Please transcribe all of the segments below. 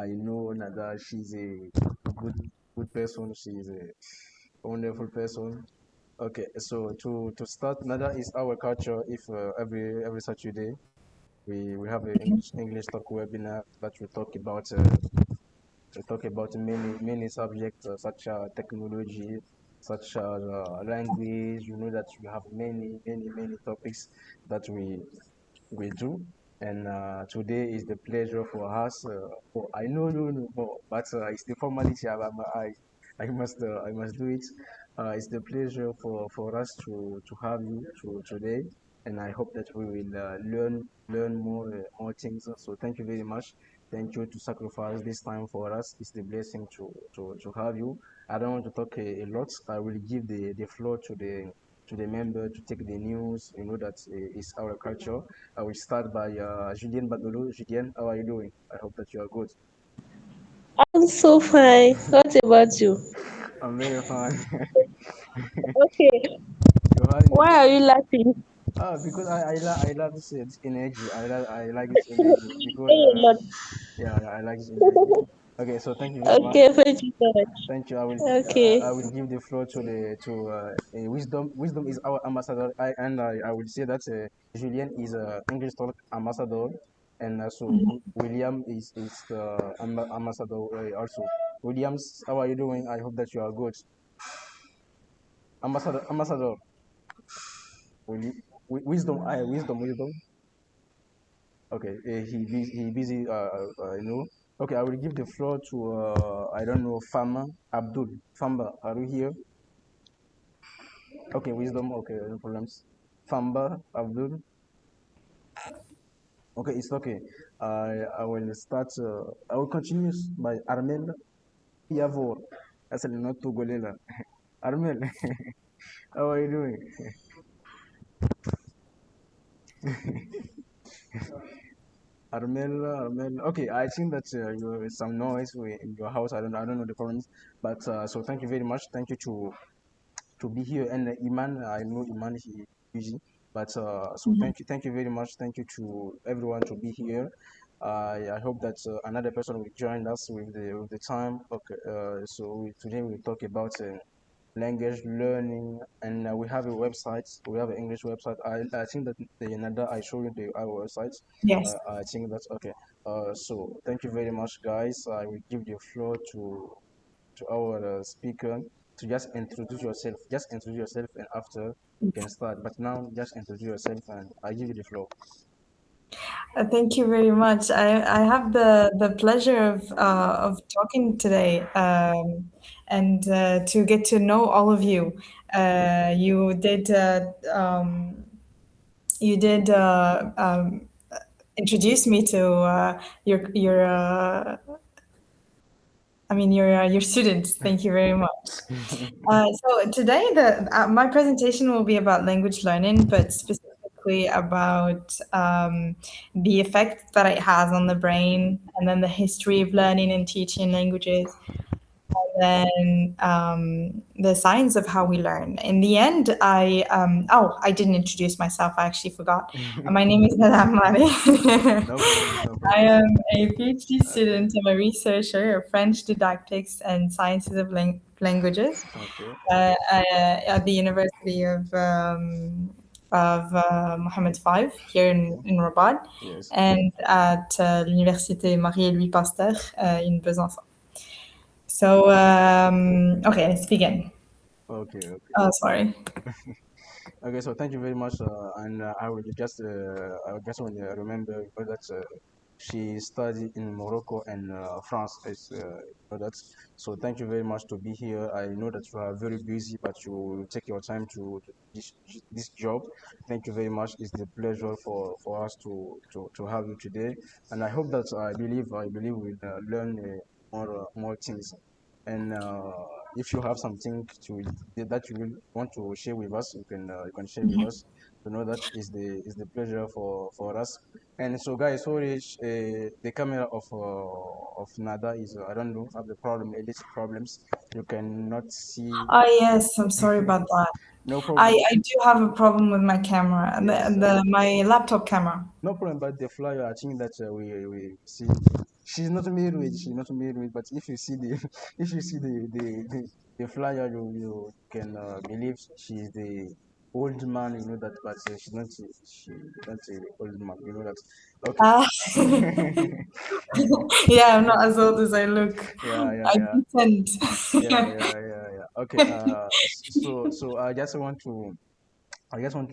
I know Nada. She's a good person. She's a wonderful person. Okay, so to start, Nada is our culture. If every Saturday we have an English talk webinar that we talk about many subjects such as technology, such as language. You know that we have many topics that we do. And today is the pleasure for us. I know you know more, but it's the formality. I must do it. It's the pleasure for us to have you today, and I hope that we will learn more things. So thank you very much. Thank you to sacrifice this time for us. It's the blessing to have you. I don't want to talk a lot. I will give the floor to the member to take the news. You know that is our culture. I will start by Julien Badolo. Julien, how are you doing? I hope that you are good. I'm so fine. What about you? I'm very fine. Okay. You're having a Why good are you laughing? because I love this energy. I like this energy because Say a lot. yeah, I like this energy. Okay, so thank you very much. Okay, thank you so much. Thank you. I Okay. will give the floor to the to wisdom. Wisdom is our ambassador. I will say that Julien is a English talk ambassador, and also William is the ambassador also. Williams, how are you doing? I hope that you are good. Ambassador. Wisdom. Wisdom. Okay, he busy. You know. Okay, I will give the floor to I don't know Fama Abdul. Famba, are you here? Okay, wisdom. Okay, no problems. Famba Abdul. Okay, it's okay. I will start. I will continue by Armel Yavor. That's not Togolela. Armel, how are you doing? Armel. Okay, I think that you some noise in your house. I don't know the problems, but so thank you very much. Thank you to be here. And Iman, I know Iman he busy, but so thank you very much. Thank you to everyone to be here. I hope that another person will join us with the time. Okay, today we talk about language learning, and we have a website. We have an English website. I think that the another I show you our website. Yes. I think that's okay. So thank you very much, guys. I will give the floor to our speaker to just introduce yourself. Just introduce yourself, and after you can start. But now, just introduce yourself, and I give you the floor. Thank you very much. I have the pleasure of talking today and to get to know all of you. You did introduce me to your your students. Thank you very much. So today, my presentation will be about language learning, but specifically about the effect that it has on the brain, and then the history of learning and teaching languages, and then the science of how we learn. In the end, I didn't introduce myself. I actually forgot. My name is Nada Mare. No problem. No I problem. am a PhD student. I'm a researcher of French didactics and sciences of languages Okay. at the University of Mohammed V here in Rabat, Yes. and at l'Université Marie-Louis Pasteur in Besançon. So, okay, let's begin. Okay. Okay. Oh, sorry. Okay, so thank you very much, and I just want to remember that she studied in Morocco and France. That. So thank you very much to be here. I know that you are very busy, but you take your time to this job. Thank you very much. It's the pleasure for us to have you today, and I hope that I believe we'll learn more things. And if you have something that you will want to share with us, you can share with us. To know that is the pleasure for us. And so, guys, sorry, the camera of Nada is I don't know have the problem, edit problems. You cannot see. Oh, yes, I'm sorry about that. No I, problem. I do have a problem with my camera, Yes, my laptop camera. no problem. But the flyer, I think that we see. she's not married. She's not married. But if you see the if you see the flyer, you can believe she's the old man. You know that, but she's not. She's not the old man. You know that. Okay. Ah, yeah, I'm not as old as I look. Yeah, yeah, I yeah. pretend. Yeah. Okay. So I just want to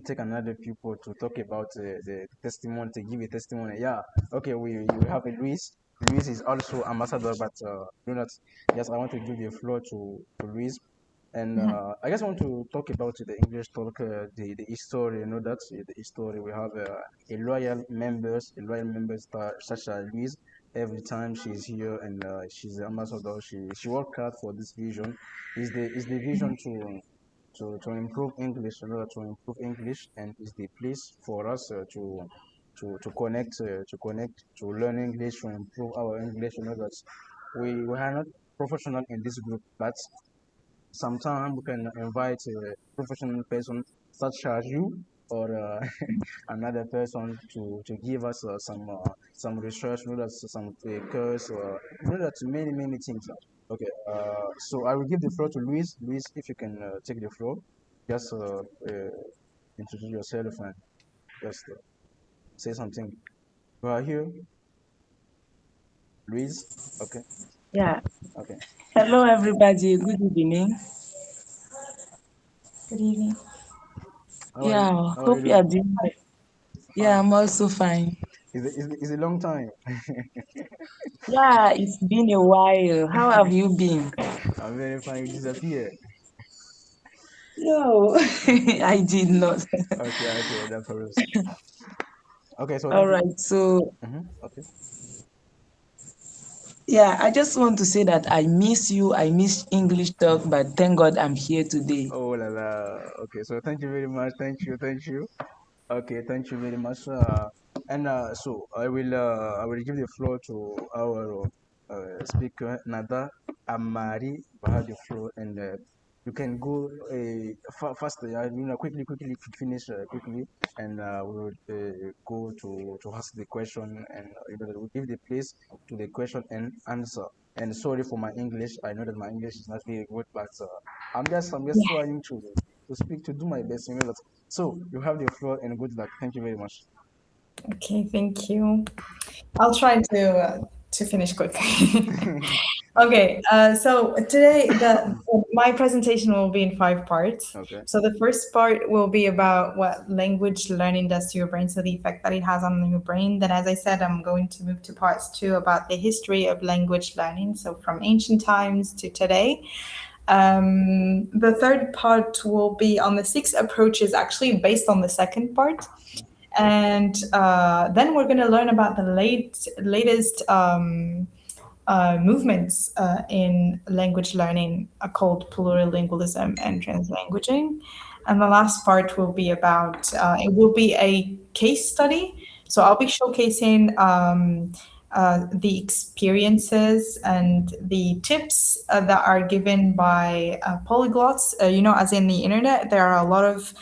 take another people to talk about the testimony, to give a testimony. Yeah. Okay. We have a Luis. Luis is also ambassador, but do not. Yes, I want to give the floor to Luis. And I just want to talk about the English talk, the history. You know that the history. We have a loyal members such as Louise. Every time she's here and she's the ambassador, she worked hard for this vision. Is the vision to improve English, in order to improve English, and is the place for us to connect, to learn English, to improve our English. You know that we are not professional in this group, but sometimes we can invite a professional person such as you or another person to give us some research, you know, that's some course, you know, that's many things. Okay, so I will give the floor to Luis. Luis, if you can take the floor, just introduce yourself and just say something. You are here, Luis. Okay, Yeah. okay. Hello, everybody. Good evening. Good evening. How are you? Yeah. How are you Hope you are doing? doing well. Yeah, I'm also fine. It's a long time. Yeah, it's been a while. How have you been? I'm very fine. You disappear. No, I did not. Okay, that's for us. Okay, so All thank you. right. So, Okay. yeah, I just want to say that I miss you. I miss English talk, but thank God I'm here today. Oh la la. Okay, so thank you very much. Thank you. Okay, thank you very much. And so I will give the floor to our speaker Nada Amari. We have the floor, and you can go faster. You know, quickly finish quickly, and we will go to ask the question, and you know, we'll give the place to the question and answer. And sorry for my English. I know that my English is not very good, but I'm just trying to speak, to do my best. You know that. So you have the floor and good luck. Thank you very much. Okay, thank you. I'll try to finish quick. Okay, so today my presentation will be in 5 parts. Okay. So the first part will be about what language learning does to your brain, so the effect that it has on your brain. Then, as I said, I'm going to move to parts 2 about the history of language learning, so from ancient times to today. The third part will be on the 6 approaches, actually based on the second part. And then we're going to learn about the latest movements in language learning called plurilingualism and translanguaging. And the last part will be about, it will be a case study. So I'll be showcasing the experiences and the tips that are given by polyglots. You know, as in the internet, there are a lot of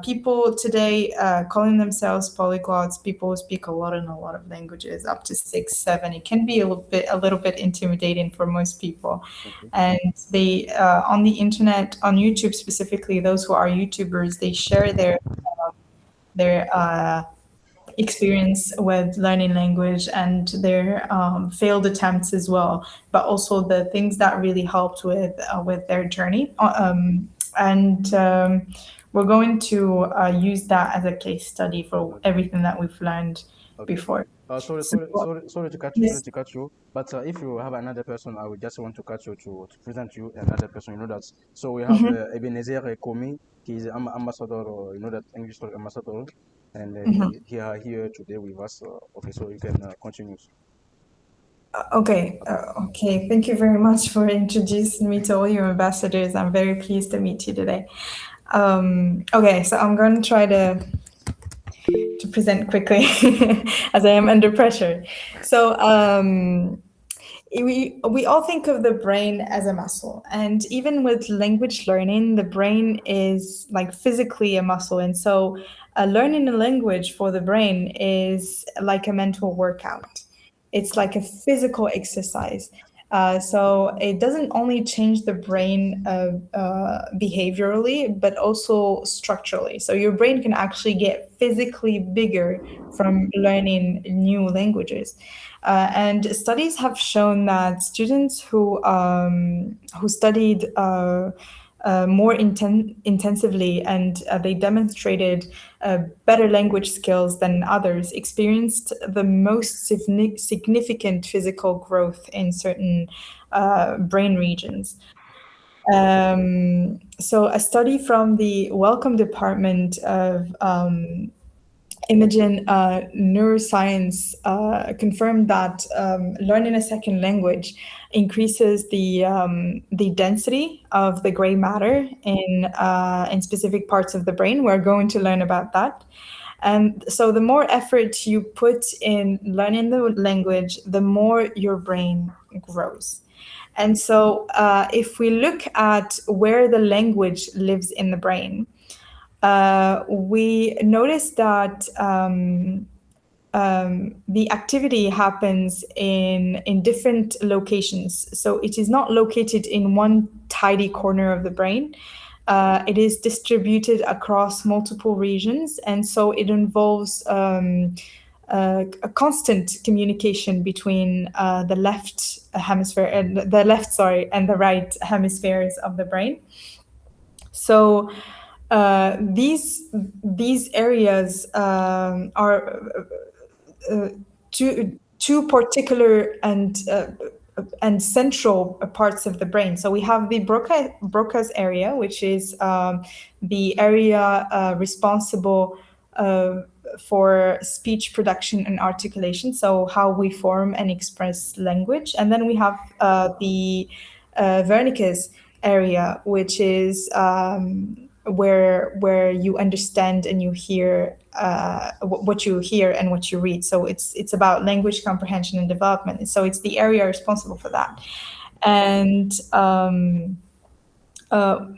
people today calling themselves polyglots. People who speak a lot of languages, up to 6, 7. It can be a little bit intimidating for most people. Okay. And they on the internet, on YouTube specifically, those who are YouTubers, they share their experience with learning language and their failed attempts as well, but also the things that really helped with their journey. We're going to use that as a case study for everything that we've learned Okay. before. Sorry to cut you. Yes. Sorry to cut you. But if you have another person, I would just want to cut you to present you another person. You know that. So we have Ebenezer Komi. He's an ambassador. You know that English talk ambassador, and he are here today with us. Okay, so you can continue. Okay. Thank you very much for introducing me to all your ambassadors. I'm very pleased to meet you today. Okay, so I'm going to try to present quickly as I am under pressure. So we all think of the brain as a muscle, and even with language learning, the brain is like physically a muscle. And so learning a language for the brain is like a mental workout. It's like a physical exercise. So it doesn't only change the brain behaviorally, but also structurally. So your brain can actually get physically bigger from learning new languages. And studies have shown that students who studied more intensively and they demonstrated better language skills than others experienced the most significant physical growth in certain brain regions. So a study from the Wellcome Department of Imogen neuroscience confirmed that learning a second language increases the density of the gray matter in specific parts of the brain. We're going to learn about that. And so the more effort you put in learning the language, the more your brain grows. And so if we look at where the language lives in the brain, we notice that the activity happens in different locations. So it is not located in one tidy corner of the brain. It is distributed across multiple regions, and so it involves a constant communication between the left hemisphere and the right hemispheres of the brain. So these areas are two particular and central parts of the brain. So we have the Broca's area, which is the area responsible for speech production and articulation, so how we form and express language. And then we have the Wernicke's area, which is where you understand and you hear what you hear and what you read. So it's about language comprehension and development. So it's the area responsible for that. And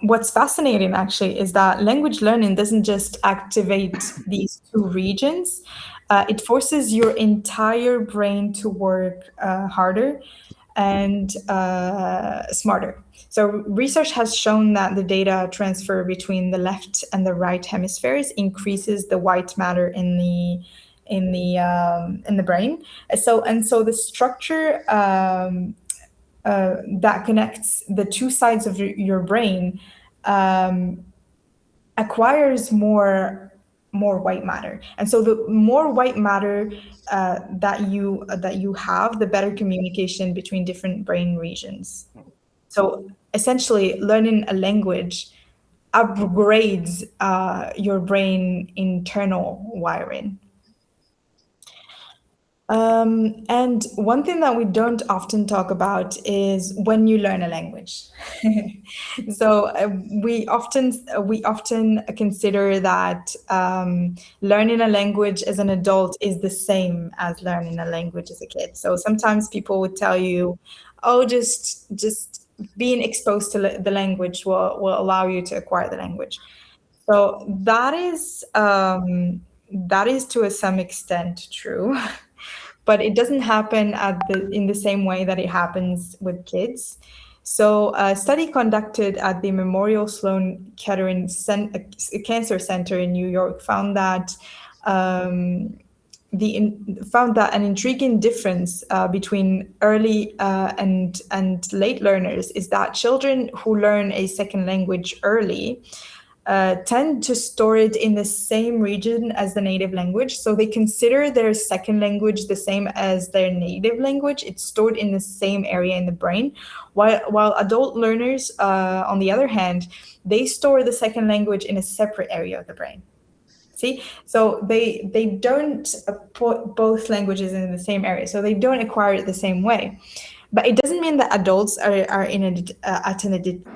what's fascinating actually is that language learning doesn't just activate these two regions. It forces your entire brain to work harder and smarter. So research has shown that the data transfer between the left and the right hemispheres increases the white matter in the brain. So the structure that connects the two sides of your brain acquires more white matter, and so the more white matter that you have, the better communication between different brain regions. So essentially, learning a language upgrades your brain internal wiring. And one thing that we don't often talk about is when you learn a language. So we often consider that learning a language as an adult is the same as learning a language as a kid. So sometimes people would tell you, oh, just being exposed to the language will allow you to acquire the language. So that is to some extent true. But it doesn't happen in the same way that it happens with kids. So a study conducted at the Memorial Sloan Kettering Cancer Center in New York found that an intriguing difference between early and late learners is that children who learn a second language early tend to store it in the same region as the native language. So they consider their second language the same as their native language. It's stored in the same area in the brain. While adult learners, on the other hand, they store the second language in a separate area of the brain. See, so they don't put both languages in the same area. So they don't acquire it the same way. But it doesn't mean that adults are at a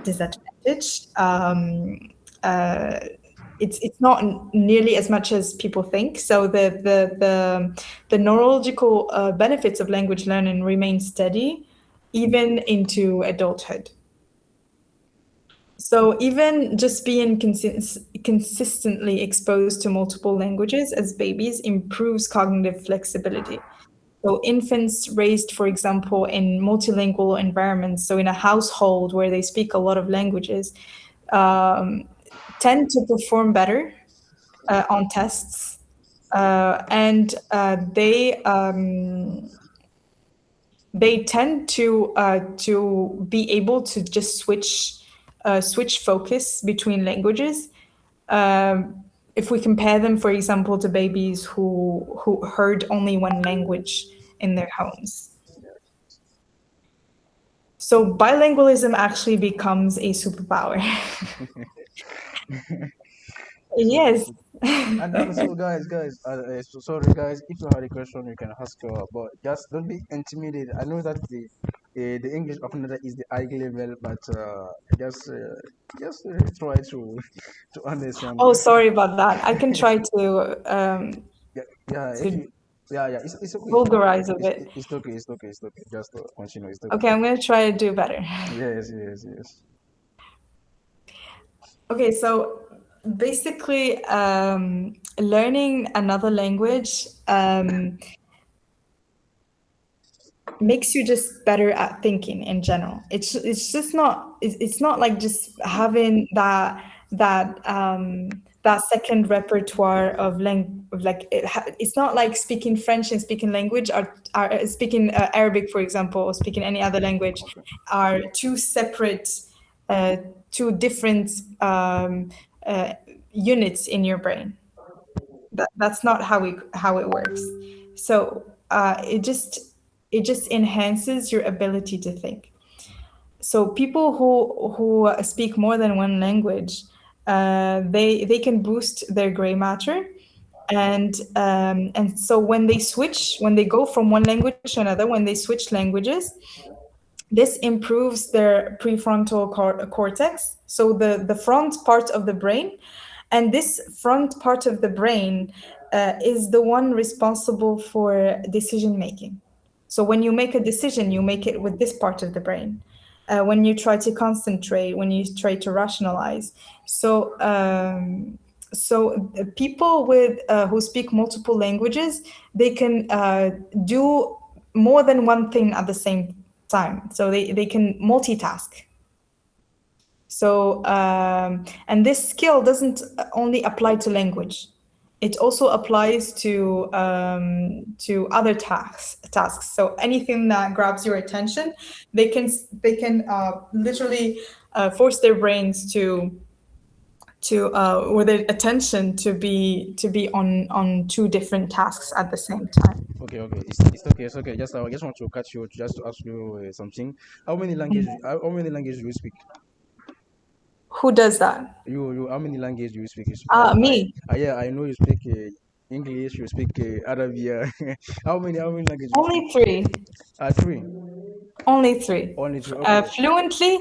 disadvantage. It's not nearly as much as people think. So the neurological benefits of language learning remain steady even into adulthood. So even just being consistently exposed to multiple languages as babies improves cognitive flexibility. So infants raised, for example, in multilingual environments, so in a household where they speak a lot of languages, tend to perform better on tests, and they tend to be able to just switch focus between languages. If we compare them, for example, to babies who heard only one language in their homes. So bilingualism actually becomes a superpower. Yes. And also, guys, sorry, guys, if you have a question, you can ask, but just don't be intimidated. I know that the English of another is the high level, but just try to understand. Oh, sorry about that. I can try to Yeah, if to you, yeah, it's okay. vulgarize a bit. It's okay. Just continue. It's okay. Okay, I'm gonna try to do better. Yes. Okay, so basically, learning another language makes you just better at thinking in general. It's just not it's not like just having that second repertoire of it's not like speaking French and speaking language are speaking Arabic, for example, or speaking any other language are two separate, two different units in your brain. That's not how it works. So it just enhances your ability to think. So people who speak more than one language, they can boost their gray matter, and so when they go from one language to another, when they switch languages, this improves their prefrontal cortex, so the front part of the brain. And this front part of the brain is the one responsible for decision making. So when you make a decision, you make it with this part of the brain. When you try to concentrate, when you try to rationalize. So people who speak multiple languages, they can do more than one thing at the same time. So they can multitask. So and this skill doesn't only apply to language. It also applies to other tasks. So anything that grabs your attention, they can literally force their brains to or their attention to be on two different tasks at the same time. Okay. It's okay. I just want to catch you just to ask you something. How many languages do you speak? Who does that? You how many languages do you speak? Me. Yeah, I know you speak English, you speak Arabic. How many languages? Only three. Three. Only three. Only three. Okay. Fluently,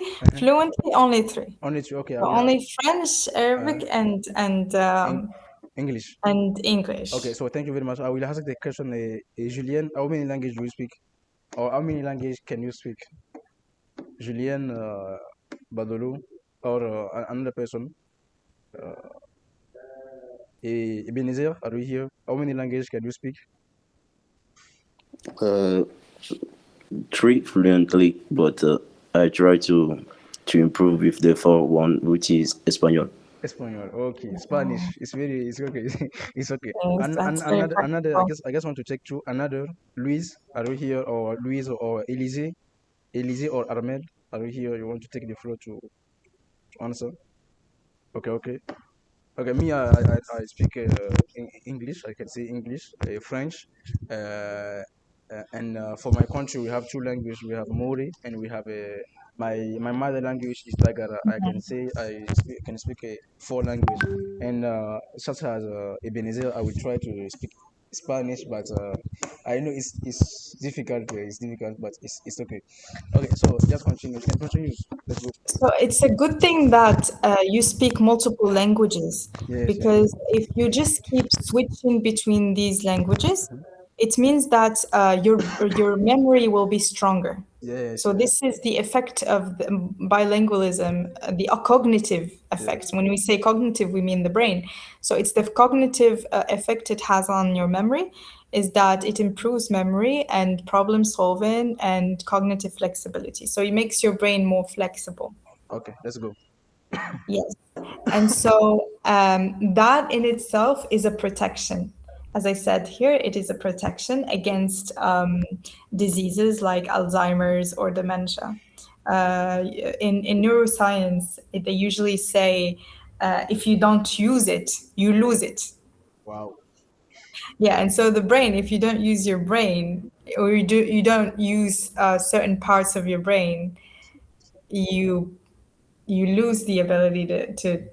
only three. Only three. Okay. So only French, Arabic, and English. And English. Okay, so thank you very much. I will ask the question, Julien. How many languages do you speak, or how many languages can you speak? Julien, Badolo, or another person? Ebenezer, are you here? How many languages can you speak? 3 fluently, but I try to improve with the 4th one, which is Espanol. Espanol, okay. Spanish, it's okay. It's okay. Yes, that's very Another, practical. I guess want to check too. Another, Luis, are you here? Or Luis or Elise or Armel, are you here? You want to take the floor to answer? Okay. Me, I speak English. I can say English, French, and for my country we have 2 languages. We have Mori and we have my mother language is Tagara. I can say can speak 4 languages, and such as Ebenezer, I will try to speak Spanish, but I know it's difficult. It's difficult, but it's okay. Okay, so just continue. You can continue. Let's go. So it's a good thing that you speak multiple languages, Yes. because if you just keep switching between these languages, it means that your memory will be stronger. Yes. So this is the effect of the bilingualism, the cognitive effect. When we say cognitive, we mean the brain. So it's the cognitive effect it has on your memory. is that it improves memory and problem solving and cognitive flexibility. So it makes your brain more flexible. Okay, let's go. Yes. And so that in itself is a protection. As I said here, it is a protection against diseases like Alzheimer's or dementia. In neuroscience, they usually say if you don't use it, you lose it. Wow. Yeah, and so the brain, if you don't use your brain, or you don't use certain parts of your brain, you lose the ability to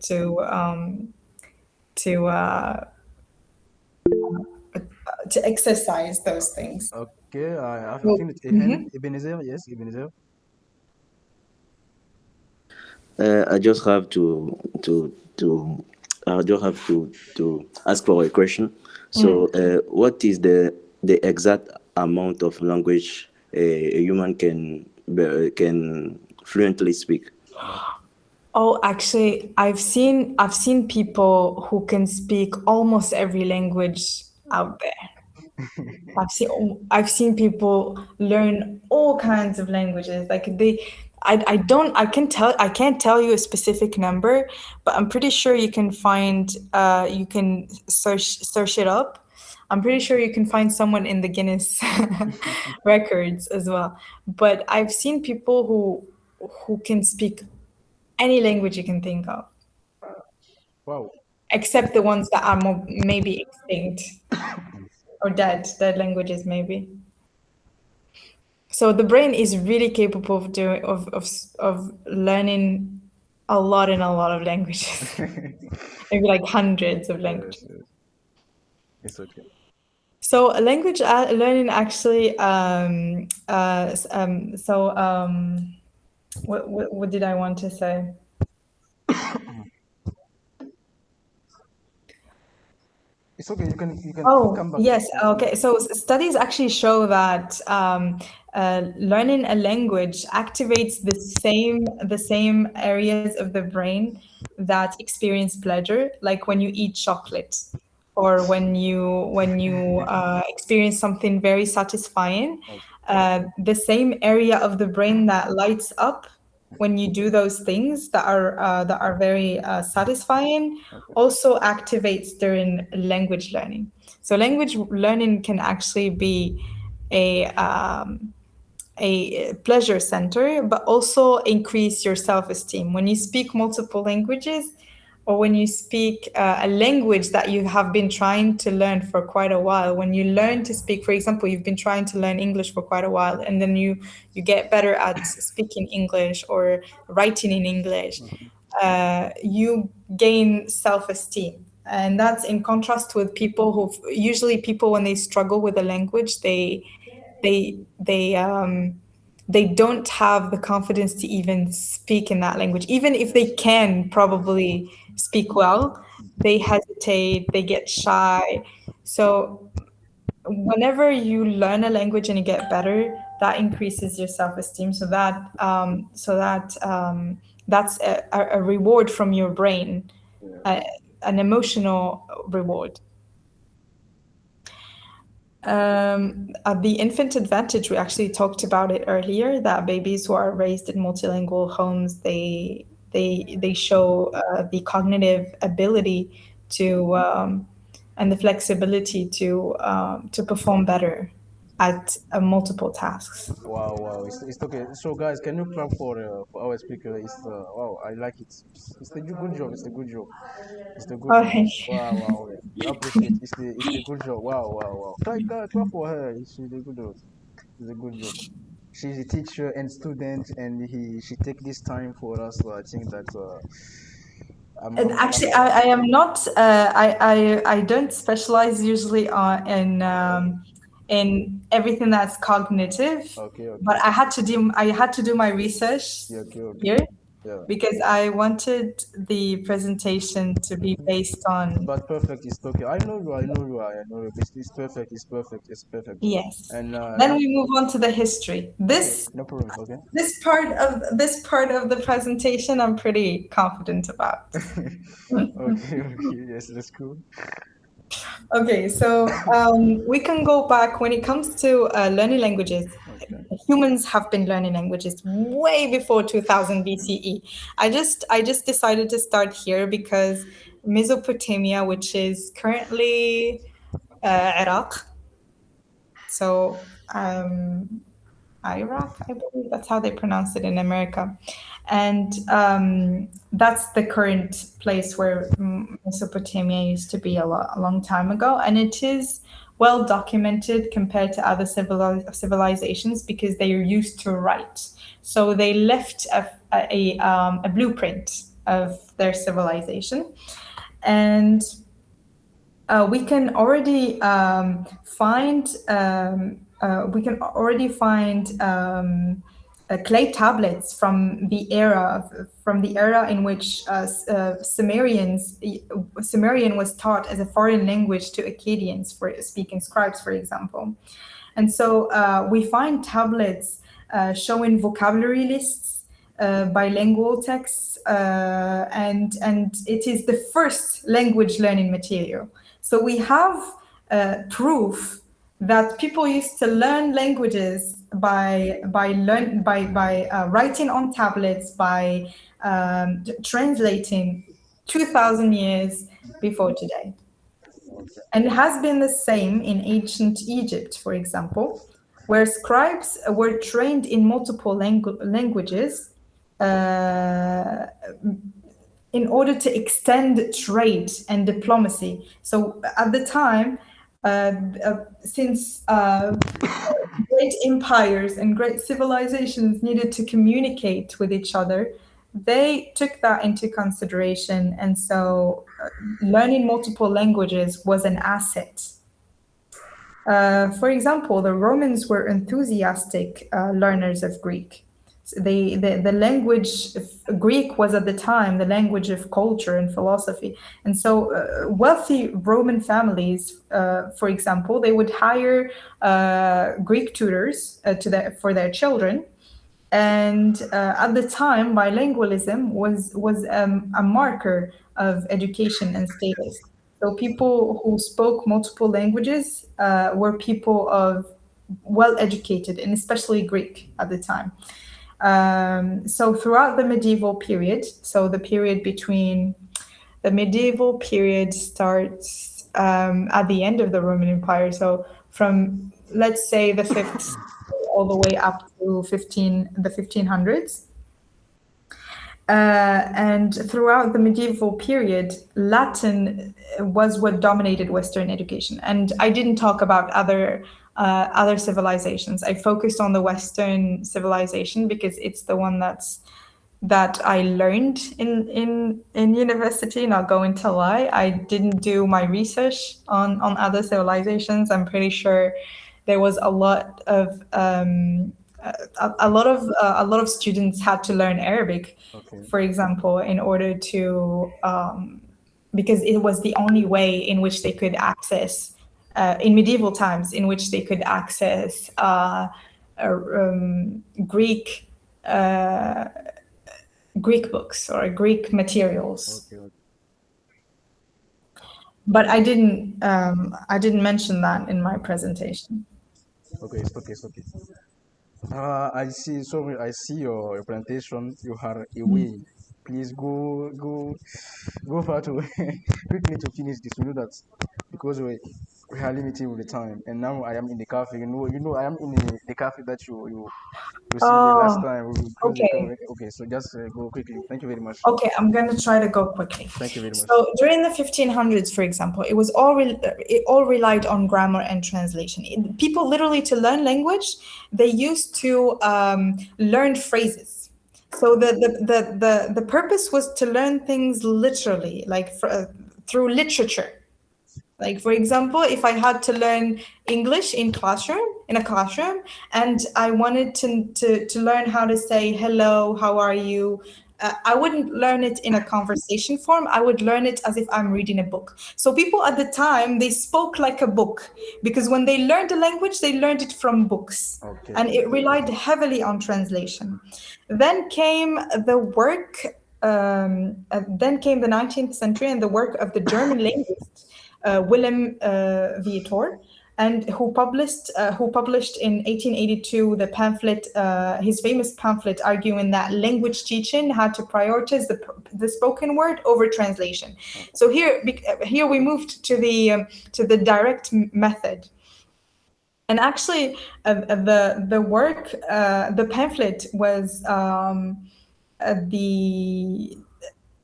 exercise those things. Okay, I Well, think it's Ebenezer. Yes, Ebenezer. I just have to I just have to ask for a question. So, what is the exact amount of language a human can fluently speak? Oh, actually, I've seen people who can speak almost every language out there. I've seen people learn all kinds of languages. Like I can't tell you a specific number, but I'm pretty sure you can find you can search it up. I'm pretty sure you can find someone in the Guinness records as well. But I've seen people who can speak any language you can think of, Wow. except the ones that are maybe extinct or dead languages maybe. So the brain is really capable of doing of learning a lot of languages, maybe like hundreds of languages. Yes, yes. It's okay. So language learning actually. What did I want to say? It's okay. You can Oh, come back. yes. Okay. So studies actually show that learning a language activates the same areas of the brain that experience pleasure, like when you eat chocolate or when you experience something very satisfying. The same area of the brain that lights up when you do those things that are very satisfying also activates during language learning. So language learning can actually be a pleasure center, but also increase your self-esteem. When you speak multiple languages, or when you speak a language that you have been trying to learn for quite a while, when you learn to speak, for example, you've been trying to learn English for quite a while, and then you get better at speaking English or writing in English, you gain self-esteem. And that's in contrast with people people when they struggle with a language, they don't have the confidence to even speak in that language. Even if they can probably speak well, they hesitate, they get shy. So whenever you learn a language and you get better, that increases your self-esteem. So that's a reward from your brain, an emotional reward. The infant advantage, we actually talked about it earlier, that babies who are raised in multilingual homes, they show the cognitive ability to and the flexibility to perform better at multiple tasks. Wow. It's okay. So guys, can you clap for our speaker? It's wow. I like it. It's the good job. It's the good job. It's the good Oh, job. thank you. Wow. We appreciate. It's the good job. Wow. Clap for her. She's a good job. It's a good job. She's a teacher and student, and she take this time for us. So I think that And actually, I am not. I don't specialize usually in everything that's cognitive. Okay. But I had to do my research Okay. here Yeah. because I wanted the presentation to be based on. But perfect is okay. I know you. It's perfect. It's perfect. Yes. And Then we move on to the history. no problem. Okay. This part of the presentation I'm pretty confident about. Okay. Yes, that's cool. Okay, so we can go back when it comes to learning languages. Okay. Humans have been learning languages way before 2000 BCE. I just decided to start here because Mesopotamia, which is currently Iraq, so Iraq, I believe that's how they pronounce it in America. And that's the current place where Mesopotamia used to be a long time ago. And it is well documented compared to other civilizations because they are used to write. So they left a blueprint of their civilization. And we can already find clay tablets from the era in which Sumerian was taught as a foreign language to Akkadians, for speaking scribes, for example. And so we find tablets showing vocabulary lists, bilingual texts, and it is the first language learning material. So we have proof that people used to learn languages by writing on tablets, by translating 2,000 years before today. And it has been the same in ancient Egypt, for example, where scribes were trained in multiple languages in order to extend trade and diplomacy. So at the time, since great empires and great civilizations needed to communicate with each other, they took that into consideration. And so learning multiple languages was an asset. For example, the Romans were enthusiastic learners of Greek. The language of Greek was at the time the language of culture and philosophy. And so wealthy Roman families, for example, they would hire Greek tutors for their children. And at the time, bilingualism was a marker of education and status. So people who spoke multiple languages were people of well-educated, and especially Greek at the time. So throughout the medieval period, so the medieval period starts at the end of the Roman Empire. So from, let's say, the 5th all the way up to the 1500s. And throughout the medieval period, Latin was what dominated Western education. And I didn't talk about other civilizations. I focused on the Western civilization because it's the one that I learned in university. Not going to lie, I didn't do my research on other civilizations. I'm pretty sure there was a lot of students had to learn Arabic, Okay. for example, in order to because it was the only way in which they could access in medieval times, in which they could access Greek books or Greek materials. Okay. But I didn't mention that in my presentation. Okay. It's okay. I see. Sorry, I see your presentation. You are away. Please go far to quickly to finish this. You know that because we are limited with the time, and now I am in the cafe. You know I am in the cafe that you see the last time. We close the Okay. camera. Okay, so just go quickly. Thank you very much. Okay, I'm going to try to go quickly. Thank you very much. So during the 1500s, for example, it was it all relied on grammar and translation. People literally, to learn language, they used to learn phrases. So the purpose was to learn things literally, like through literature. Like, for example, if I had to learn English in a classroom, and I wanted to learn how to say hello, how are you, I wouldn't learn it in a conversation form. I would learn it as if I'm reading a book. So people at the time, they spoke like a book, because when they learned a language, they learned it from books. Okay. And it relied heavily on translation. Then came the work, then came the 19th century and the work of the German linguist, Willem Viator, and who published in 1882 the pamphlet, his famous pamphlet, arguing that language teaching had to prioritize the spoken word over translation. So here we moved to the direct method. And actually, the work, the pamphlet was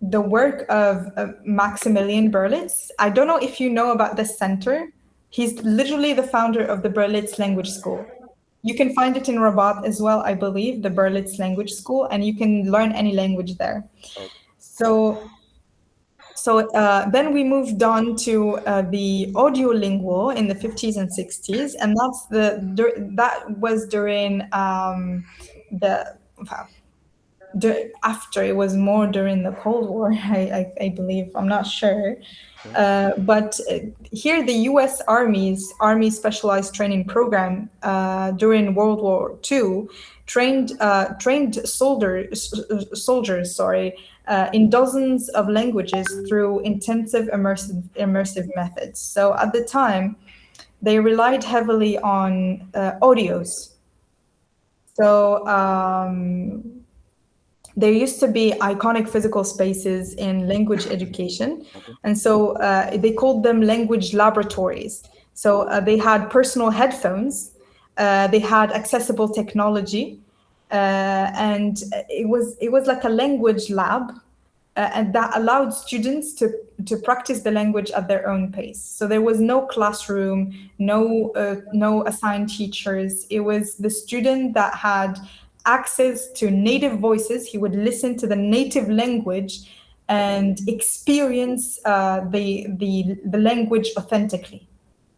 the work of Maximilian Berlitz. I don't know if you know about this center. He's literally the founder of the Berlitz Language School. You can find it in Rabat as well, I believe, the Berlitz Language School, and you can learn any language there. So then we moved on to the audiolingual in the 50s and 60s, and that was during after, it was more during the Cold War, I believe, I'm not sure. But here the US Army Specialized Training Program during World War II trained soldiers in dozens of languages through intensive immersive methods. So at the time, they relied heavily on audios. So there used to be iconic physical spaces in language education. And so they called them language laboratories. So they had personal headphones, they had accessible technology, and it was like a language lab, and that allowed students to practice the language at their own pace. So there was no classroom, no assigned teachers. It was the student that had access to native voices. He would listen to the native language and experience the language authentically.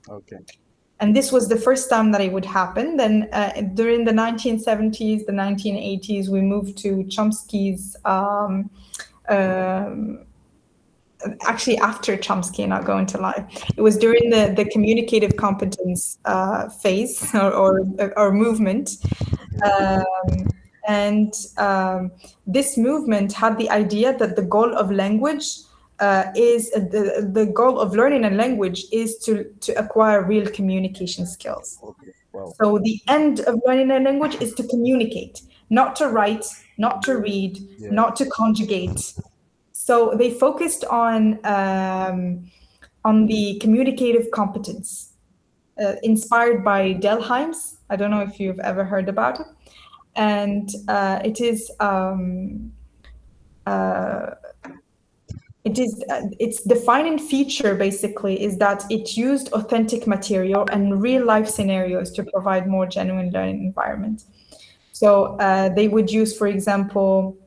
Okay. And this was the first time that it would happen. Then during the 1970s, the 1980s, we moved to Chomsky's, actually after Chomsky, not going to lie. It was during the communicative competence phase or movement. This movement had the idea that the goal of language is the goal of learning a language is to acquire real communication skills. Okay. Wow. So the end of learning a language is to communicate, not to write, not to read, not to conjugate. So they focused on the communicative competence, inspired by Delheim's. I don't know if you've ever heard about it. And its defining feature basically is that it used authentic material and real life scenarios to provide more genuine learning environment. So they would use, for example,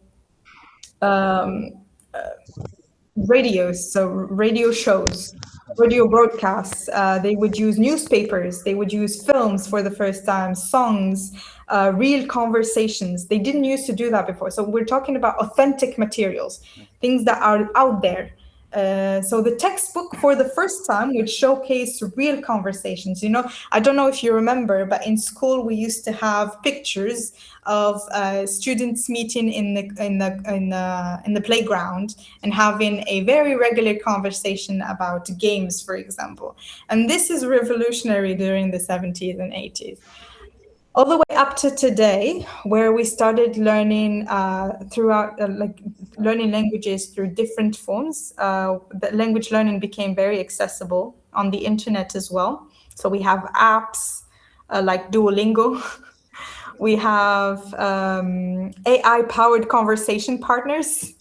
radios, so radio shows, radio broadcasts. They would use newspapers. They would use films for the first time, songs, real conversations. They didn't used to do that before. So we're talking about authentic materials, things that are out there. So the textbook for the first time would showcase real conversations. You know, I don't know if you remember, but in school we used to have pictures of students meeting in the playground and having a very regular conversation about games, for example. And this is revolutionary during the 70s and 80s. All the way up to today, where we started learning learning languages through different forms. The language learning became very accessible on the internet as well. So we have apps like Duolingo. We have AI-powered conversation partners.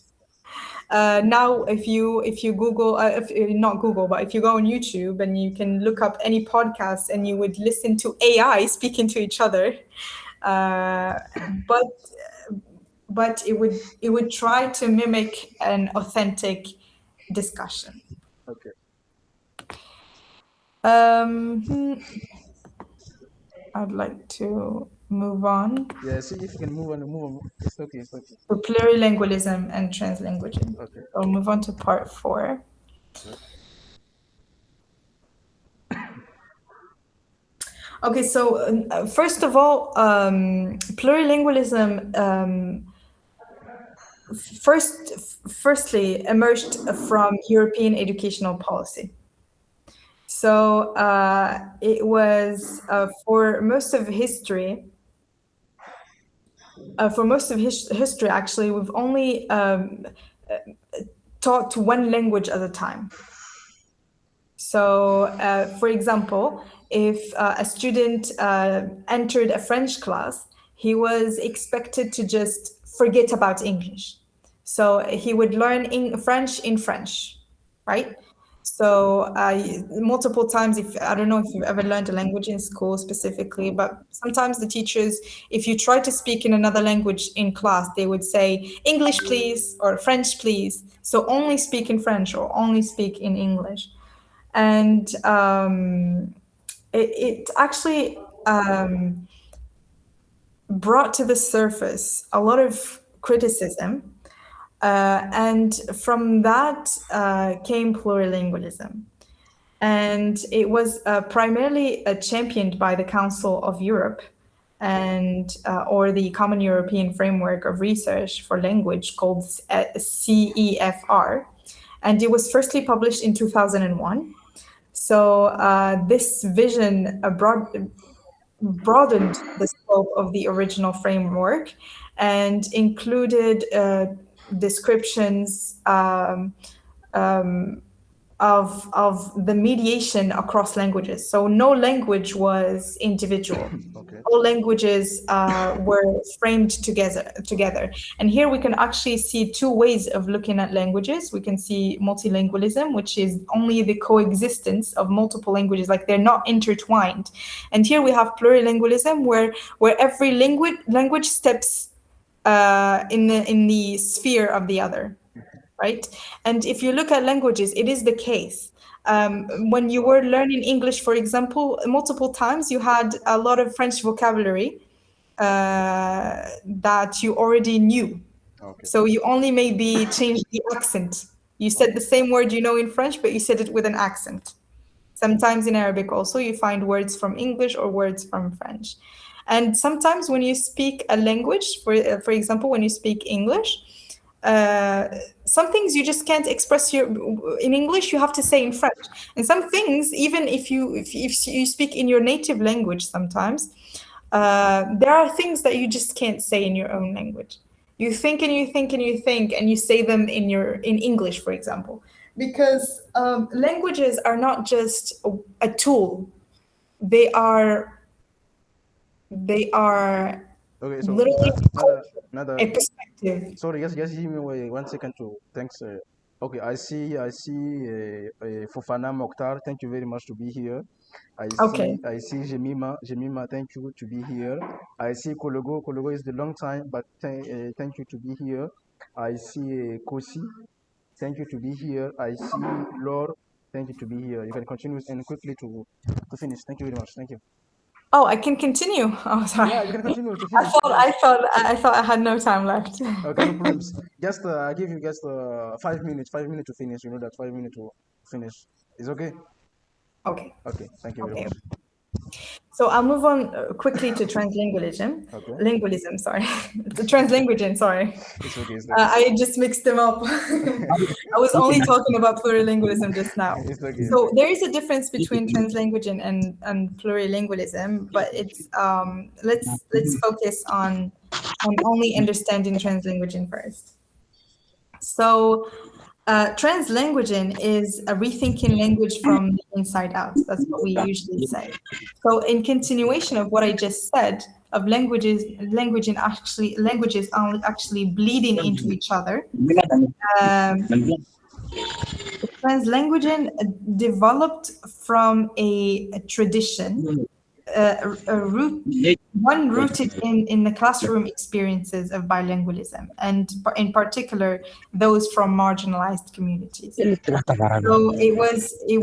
Now, if you Google, not Google, but if you go on YouTube and you can look up any podcast and you would listen to AI speaking to each other, but it would try to mimic an authentic discussion. Okay. I'd like to move on. Yeah, see if you can move on. It's okay. So plurilingualism and translanguaging. Okay. I'll move on to part 4. Okay, so first of all, plurilingualism firstly emerged from European educational policy. So it was for most of history. History, actually, we've only taught one language at a time. So, for example, if a student entered a French class, he was expected to just forget about English. So he would learn French in French, right? So multiple times, I don't know if you've ever learned a language in school specifically, but sometimes the teachers, if you try to speak in another language in class, they would say, English, please, or French, please. So only speak in French or only speak in English. And it actually brought to the surface a lot of criticism. And from that came plurilingualism. And it was primarily championed by the Council of Europe and or the Common European Framework of Research for Language, called CEFR. And it was firstly published in 2001. So this vision broadened the scope of the original framework and included descriptions of the mediation across languages. So no language was individual. Okay. All languages were framed together. And here we can actually see two ways of looking at languages. We can see multilingualism, which is only the coexistence of multiple languages, like they're not intertwined. And here we have plurilingualism, where every language steps in the sphere of the other. Right? And if you look at languages, it is the case. When you were learning English, for example, multiple times you had a lot of French vocabulary that you already knew. Okay. So you only maybe changed the accent. You said the same word you know in French, but you said it with an accent. Sometimes in Arabic also, you find words from English or words from French. And sometimes when you speak a language, for example, when you speak English, some things you just can't express in English, you have to say in French. And some things, even if you speak in your native language, sometimes there are things that you just can't say in your own language. You think and you think and you think, and you say them in English, for example, because languages are not just a tool. They are Okay, so literally another a perspective. sorry, just give me 1 second to thanks. Okay, I see Fofana Mokhtar, thank you very much to be here. Okay. I see Jemima, thank you to be here. I see Kologo is the long time, but thank you to be here. I see Kosi, thank you to be here. I see Lord, thank you to be here. You can continue and quickly to finish. Thank you very much. Thank you. Oh, I can continue. Oh, sorry. Yeah, you can continue to finish. I thought I had no time left. Okay, no problems. Just I give you just 5 minutes. 5 minutes to finish. You know that 5 minutes to finish. Is okay? Okay. Okay. Thank you very Okay. much. So I'll move on quickly to translingualism. Okay. Lingualism, sorry. The translanguaging, sorry. It's okay. It's okay. I just mixed them up. I was only talking about plurilingualism just now. It's okay. So there is a difference between translanguaging and plurilingualism, but it's let's focus on only understanding translanguaging first. So translanguaging is a rethinking language from the inside out. That's what we usually say. So in continuation of what I just said, of languages are actually bleeding into each other. Translanguaging developed from a tradition, one rooted in the classroom experiences of bilingualism, and in particular those from marginalized communities. So it was in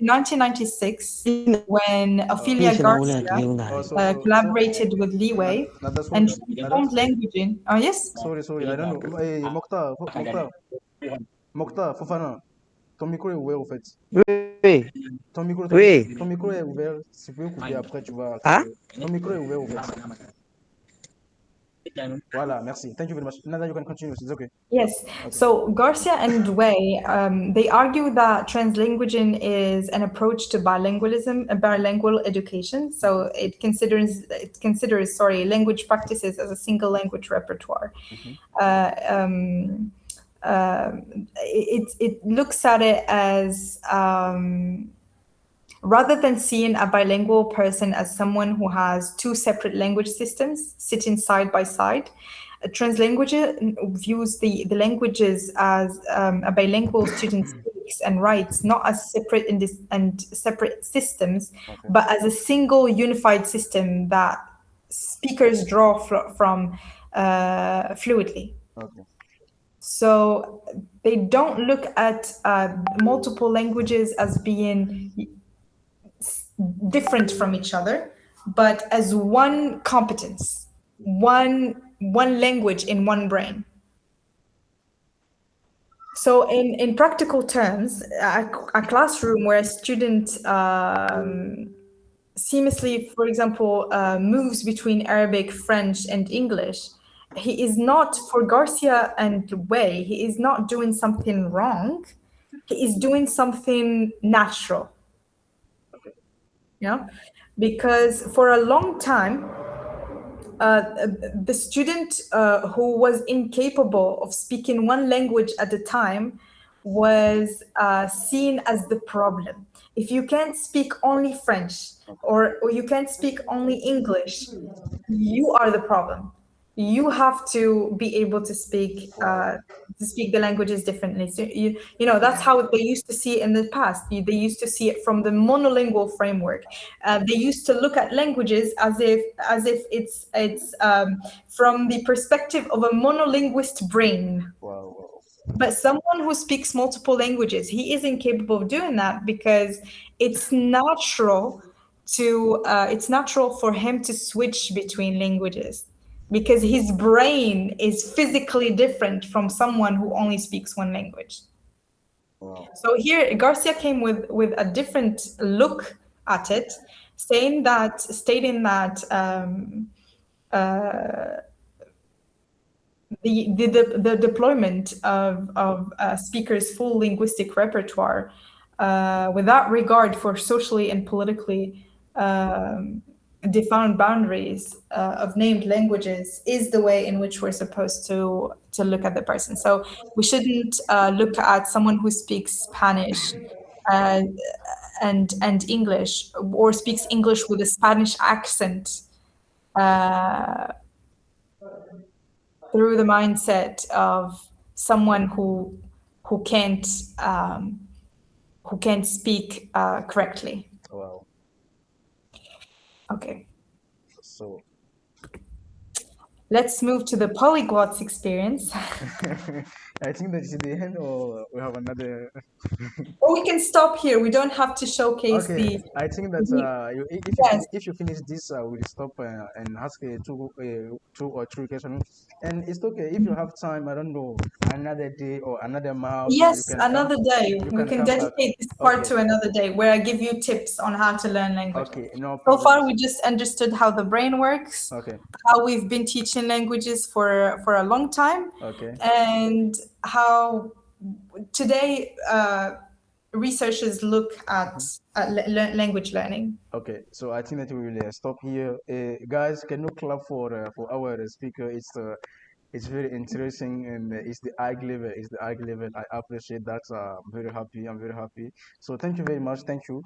1996 when Ophelia Garcia collaborated with Leeway and transformed languaging. Oh yes. Sorry. I don't know. Hey, Mokhtar, Fofana. Ton micro est ouvert, au fait. Oui. Ton micro est ouvert. Si tu peux couper après, tu vas. Hein? Ton micro est ouvert, au fait. Voila, merci. Thank you very much. Now you can continue. It's okay. Yes. So Garcia and Wei, they argue that translanguaging is an approach to bilingualism, a bilingual education. So it considers language practices as a single language repertoire. It looks at it as rather than seeing a bilingual person as someone who has two separate language systems sitting side by side, a translanguager views the languages as a bilingual student speaks and writes, not as separate and separate systems, but as a single unified system that speakers draw from fluidly. Okay. So they don't look at multiple languages as being different from each other, but as one competence, one language in one brain. So in practical terms, a classroom where a student seamlessly, for example, moves between Arabic, French, and English, he is not, for Garcia and Wei, he is not doing something wrong. He is doing something natural. Yeah, because for a long time, the student who was incapable of speaking one language at a time was seen as the problem. If you can't speak only French or you can't speak only English, you are the problem. You have to be able to speak the languages differently. So you know that's how they used to see it in the past. They used to see it from the monolingual framework. They used to look at languages as if it's from the perspective of a monolinguist brain. Wow. But someone who speaks multiple languages, he is incapable of doing that because it's natural for him to switch between languages, because his brain is physically different from someone who only speaks one language. Wow. So here Garcia came with a different look at it, stating that the deployment of speakers' full linguistic repertoire without regard for socially and politically defined boundaries of named languages is the way in which we're supposed to look at the person. So we shouldn't look at someone who speaks Spanish and English, or speaks English with a Spanish accent, through the mindset of someone who can't speak correctly. Wow. Okay. So Let's move to the polyglots experience. I think that is the end, or we have another. Or we can stop here. We don't have to showcase Okay, I think that Yes. if you finish this, we'll stop and ask two or three questions. And it's okay if you have time. I don't know, another day or another month. Yes, you can another come, day. you We can come back. dedicate this part Okay. to another day where I give you tips on how to learn language. Okay, no So problem. far, we just understood how the brain works, Okay, how we've been teaching languages for a long time, okay, and how today researchers look at language learning. okay. So I think that we will stop here. Guys, can you clap for our speaker? It's very interesting, and it's the eye level. It's the eye level. I appreciate that. I'm very happy. I'm very happy. So thank you very much. Thank you.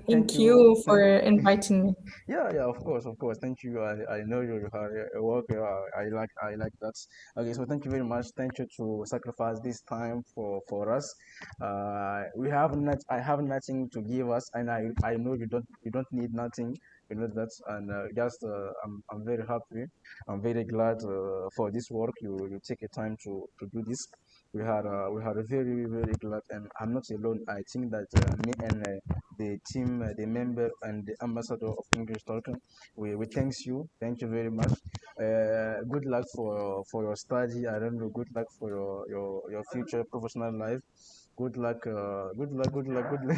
Thank you for inviting me. Yeah, of course. Thank you. I know you are a worker. I like that. Okay, so thank you very much. Thank you to sacrifice this time for us. I have nothing to give us, and I know you don't need nothing. You know that, and I'm very happy. I'm very glad for this work. You take a time to do this. We had a very glad, and I'm not alone. I think that me and the team, the member and the ambassador of English Talking, we thank you very much. Good luck for your study. I don't know. Good luck for your future professional life. Good luck. Good luck. Good luck. Good luck.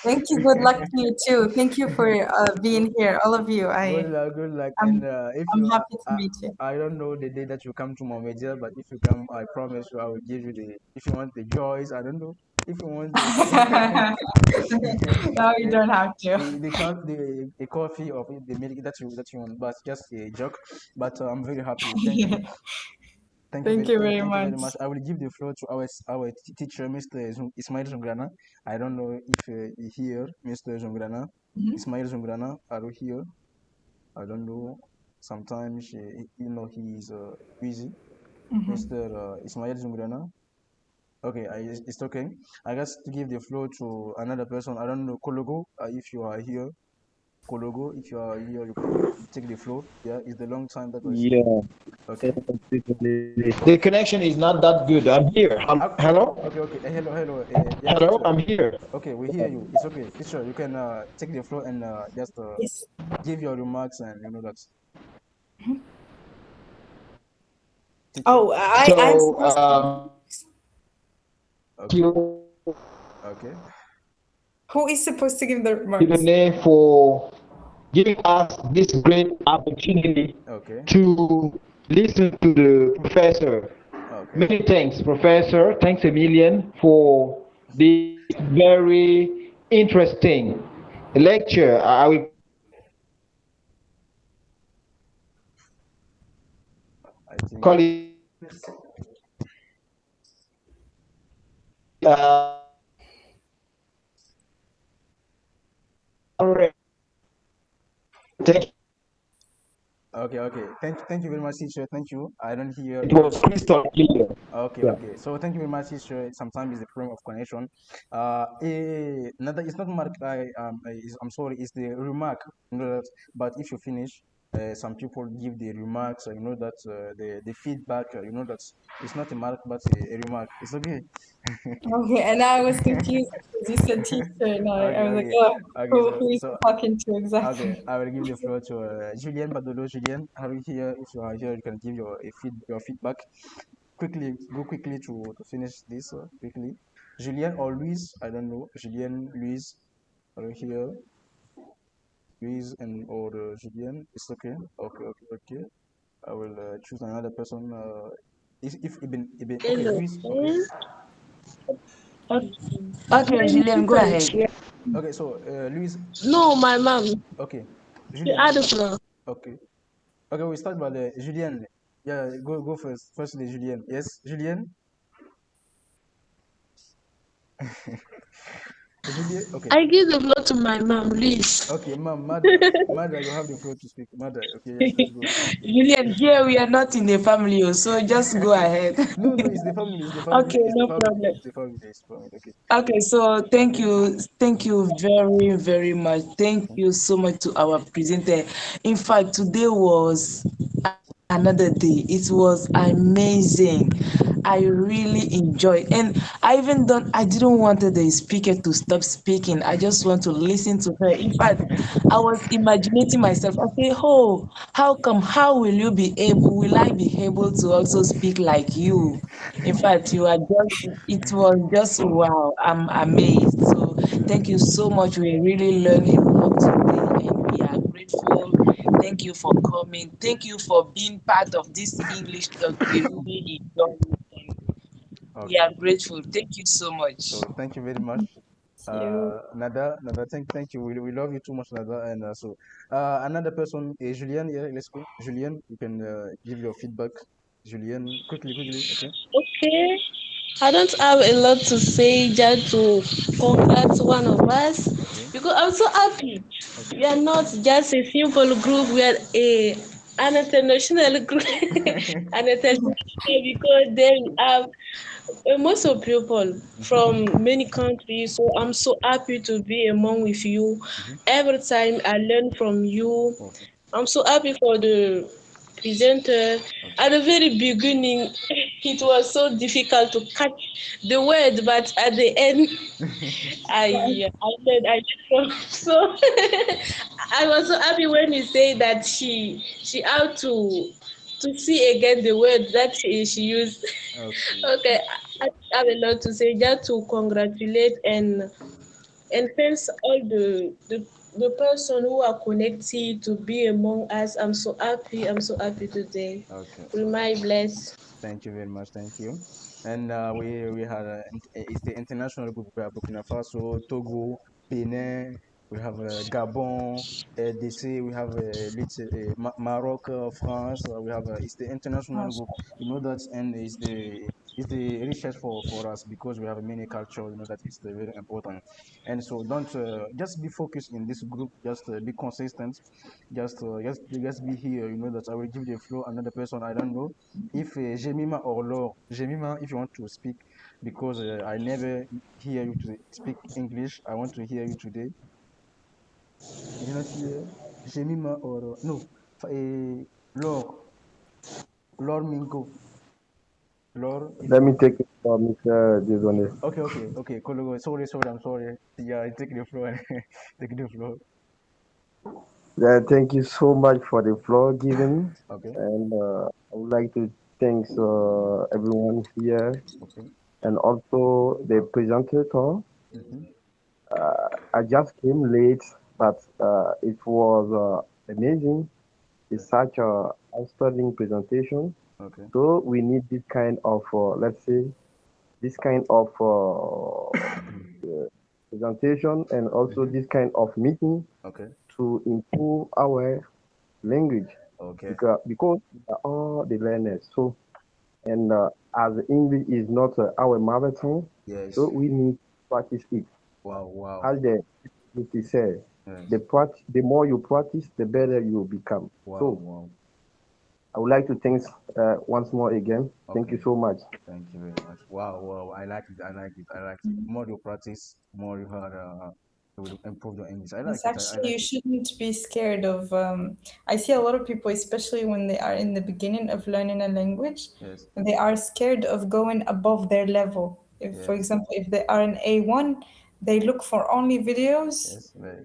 Thank you. Good luck to you too. Thank you for being here, all of you. Good luck. Good luck. I'm, And if I'm you, happy to meet you. I don't know the day that you come to Momedia, but if you come, I promise you, I will give you the. If you want the joys, I don't know. If you want No, you don't have to. the coffee or the milk that you want, but just a joke. But I'm very happy. Thank you. Thank you very Thank you very much. much. I will give the floor to our teacher, Mr. Ismail Zongrana. I don't know if you hear Mr. Zongrana. Ismail Zongrana, are you here? I don't know. Sometimes he is busy. Mr. Ismail Zongrana. Okay, it's okay. I guess to give the floor to another person. I don't know, Kologo, if you are here. Kologo, if you are here, you can take the floor. Yeah, it's the long time that was. Yeah. Okay. The connection is not that good. I'm here. Hello? Okay. Hello. Yeah, Hello, teacher. I'm here. Okay, we hear you. It's okay. Teacher, you can take the floor and just Yes. give your remarks and that. Teacher. Oh, I'm So, supposed to. Okay. you, Okay. Who is supposed to give the remarks? Ilene, for giving us this great opportunity Okay. to listen to the professor. Okay. Many thanks, Professor. Thanks a million for this very interesting lecture. I will I think. call it uh, thank you. Okay. Thank you very much, teacher. Thank you. I don't hear. It was crystal clear. Okay, Yeah. okay. So thank you very much, teacher. Sometimes it's the problem of connection. Another, it's not mark. I'm sorry. It's the remark. But if you finish, some people give the remarks. That the feedback. That it's not a mark, but a remark. It's okay. Okay, and I was confused because you said teacher, and I was like, oh, Okay. who is he talking to exactly? Okay, I will give the floor to Julien Badolo. Julien, are you here? If you are here, you can give your feedback. Go quickly to finish this quickly. Julien or Louise, I don't know. Julien, Louise, are you here? Louise and or Julien, it's okay. Okay. I will choose another person. If Ibn okay, Hello. Louise, okay. Okay, Julian, go ahead. Okay, so Louise, No, my mom. okay. She Julien, had a floor. okay. Okay, we start by the Julien. Yeah, go first. First the Julien. Yes, Julien. Julien. Okay. I give the floor to my mom, please. Okay, ma'am, mother, you have the floor to speak. Mother, okay, yes, let's go. Julian, here we are not in a family, so just go ahead. No, it's the family. It's the family. Okay, It's the no family. problem. It's the family. It's the family. Okay. Okay, so thank you very, very much. Thank you so much to our presenter. In fact, today was another day. It was amazing. I really enjoyed, and I didn't want the speaker to stop speaking. I just want to listen to her. In fact, I was imagining myself. I say, oh, how come? How will you be able? Will I be able to also speak like you? In fact, it was just wow. I'm amazed. So thank you so much. We really learned a lot today and we are grateful. Thank you for coming. Thank you for being part of this English talk. We really enjoyed it and we Okay. are grateful. Thank you so much. So thank you very much. Nada, thank you. We love you too much, Nada. And another person is Julien. Yeah, let's go. Julien, you can give your feedback. Julien, quickly, okay? Okay. I don't have a lot to say, just to congrats one of us Okay. because I'm so happy. Okay. We are not just a simple group, we are an international group. An international because then we have most of people from many countries. So I'm so happy to be among with you. Every time I learn from you. Okay. I'm so happy for the presenter. At the very beginning, it was so difficult to catch the word, but at the end, I learned from so I was so happy when you say that she had to see again the word that she used. Okay. Okay, I have a lot to say. Just to congratulate and thanks all the person who are connected to be among us. I'm so happy. I'm so happy today. Okay. Remain blessed. Thank you very much. Thank you. And we had it's the international group. We have Burkina Faso, Togo, Benin. We have Gabon, DC. We have Maroc, France. We have it's the international group. You know that, and it's the richest for us because we have many culture. You know that it's very important. And so don't just be focused in this group. Just be consistent. Just be here. You know that I will give the floor another person. I don't know if Jemima or Laure, Jemima, if you want to speak, because I never hear you to speak English, I want to hear you today. You do not hear Jemima or no, Laure, Laure Mingo, Laure. If Let me you take it from Mr. Désolé. okay, Kologo, sorry, I'm sorry. Yeah, take the floor, take the floor. Yeah, thank you so much for the floor given, Okay, and I would like to thank everyone here okay. and also the presenter. Mm-hmm. I just came late, but it was amazing. It's Okay, such a outstanding presentation. okay. So we need this kind of, let's say, this kind of presentation and also Mm-hmm. this kind of meeting Okay, to improve our language okay. because we are all the learners. So and as English is not our mother tongue, so Yes. we need to practice it. Wow, wow. As the say, Yes. the more you practice, the better you will become. Wow, So wow. I would like to thank once more again. Thank you Okay. so much. Thank you very much. Wow, wow. I like it. I like it. I like it. More you practice, more you will improve your English. I like It's it. I actually, like you it. shouldn't be scared of. I see a lot of people, especially when they are in the beginning of learning a language, Yes, they are scared of going above their level. If, for yes, example, if they are in A1, they look for only videos yes. Very.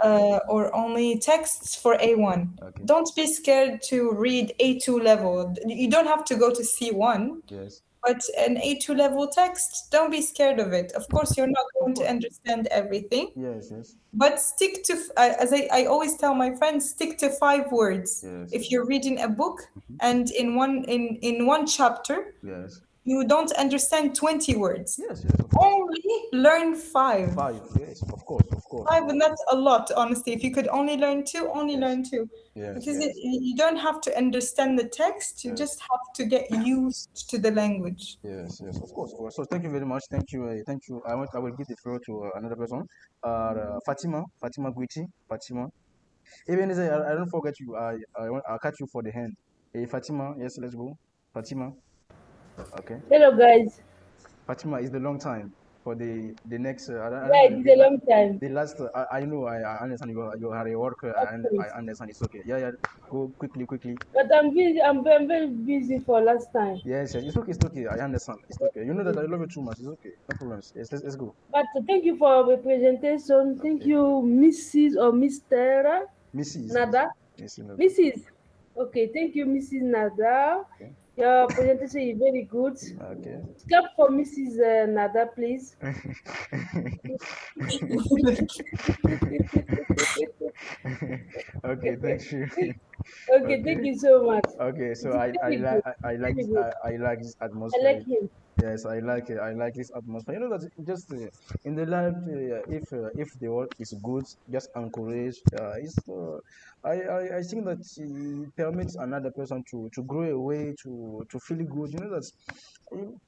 or only texts for A1. Okay. Don't be scared to read A2 level. You don't have to go to C1. Yes. But an A2 level text, don't be scared of it. Of course, you're not Of going to course. understand everything, Yes, yes, but stick to, as I always tell my friends, stick to 5 words. yes. If you're reading a book Mhm. and in one chapter Yes. you don't understand 20 words, Yes, yes, of course. only learn five. Five. Yes, of course, of course. Five, and that's a lot, honestly. If you could only learn two, only Yes, learn two. yes, Because yes, you don't have to understand the text, you yes. just have to get used to the language. Yes, yes, of course. So thank you very much. Thank you. Thank you. I will give the floor to another person. Fatima Guiti. Fatima. Even if I don't forget you, I'll catch you for the hand. Hey, Fatima, yes, let's go. Fatima, okay. Hello, guys. Fatima is the long time for the next. I don't Yeah, know it is a long time. the last. I know. I understand you are a worker. Of I course. understand. It's okay. Yeah, yeah. Go quickly, quickly. But I'm busy. I'm very busy for last time. Yes, yes. It's okay. It's okay. I understand. It's okay. You know that I love you too much. It's okay. No problems. Yes, let's go. But thank you for the presentation. Thank Okay. you, Mrs. or Mr. Mrs. Nada. Yes, you know. Mrs. Okay, thank you, Mrs. Nada. Okay. Your presentation is very good. Okay. Clap for Mrs. Nada, please. Okay, thank you. Okay, thank Okay. you so much. Okay, It so is very good. I like Very good. I like this I atmosphere. like him. Yes, I like it. I like this atmosphere. You know that just in the life, if the work is good, just encourage. I think that it permits another person to grow away to feel good. You know that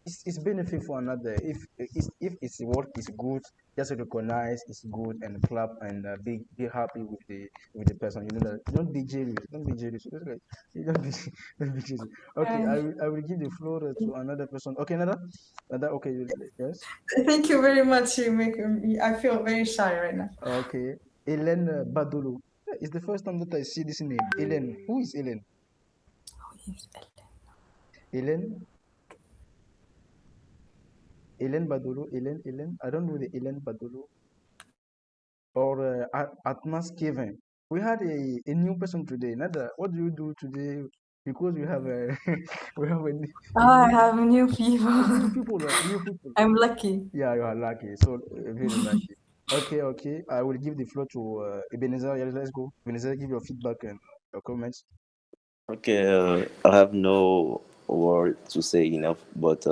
it's benefit for another. If its work is good, just recognize it's good and clap and be happy with the person. You know that don't be jealous. Don't be jealous. Don't be, don't be jealous. Okay, And I will give the floor to another person. Okay, another. Okay, yes. thank you very much. You make me, I feel very shy right now. Okay, Ellen Badolo. It's the first time that I see this name. Ellen. Who is Ellen? Ellen. Ellen Badolo. Ellen. I don't know the Ellen Badolo or Atmas Kevin. We had a new person today. Nada, what do you do today? because we have a we have a I new, have new people. new people, new people. I'm lucky. Yeah, you are lucky. So very lucky. Okay, okay. I will give the floor to Ebenezer. Yeah, let's go. Ebenezer, give your feedback and your comments. Okay, I have no word to say enough, but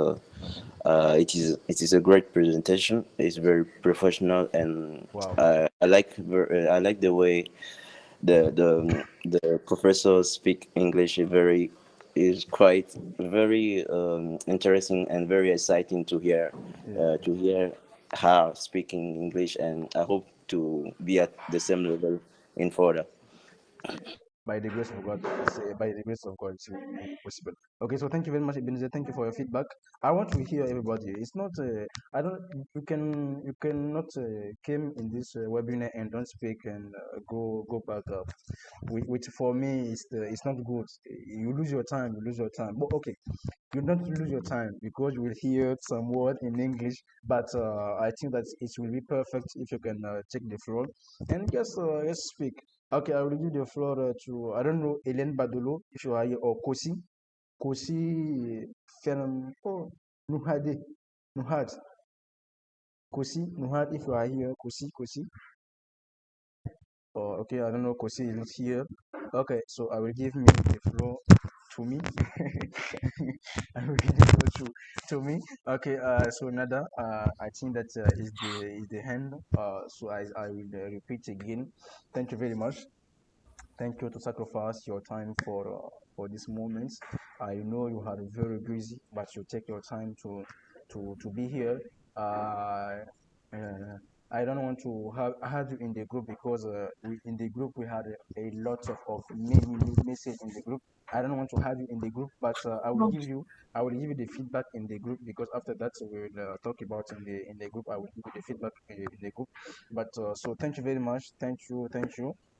it is a great presentation. It's very professional, and Wow. I like the way the professors speak English. Is quite very interesting and very exciting Yeah. to hear her speaking English, and I hope to be at the same level in further. By the grace of God, by the grace of God, it will be possible. Okay, so thank you very much, Ebenezer. Thank you for your feedback. I want to hear everybody. It's not, I don't, you cannot came in this webinar and don't speak and go back up. Which for me it's not good. You lose your time. You lose your time. But okay, you don't lose your time because you will hear some word in English. But I think that it will be perfect if you can take the floor and just let's speak. Okay, I will give the floor to I don't know Hélène Badolo if you are here or Kosi. Kosi Ferm oh Nuhade Nuhad Kosi Nuhad if you are here Kosi. Oh, okay, I don't know Kosi is not here. Okay, so I will give me the floor to me. I will give the floor to me. Okay, so Nada, I think that is the hand. So I will repeat again. Thank you very much. Thank you to sacrifice your time for these moments. I know you are very busy, but you take your time to be here. Uh, I don't want to have you in the group because in the group we had a lot of many message in the group. I don't want to have you in the group, but I will give you the feedback in the group because after that we will talk about in the group. I will give you the feedback in the group. But so thank you very much. Thank you.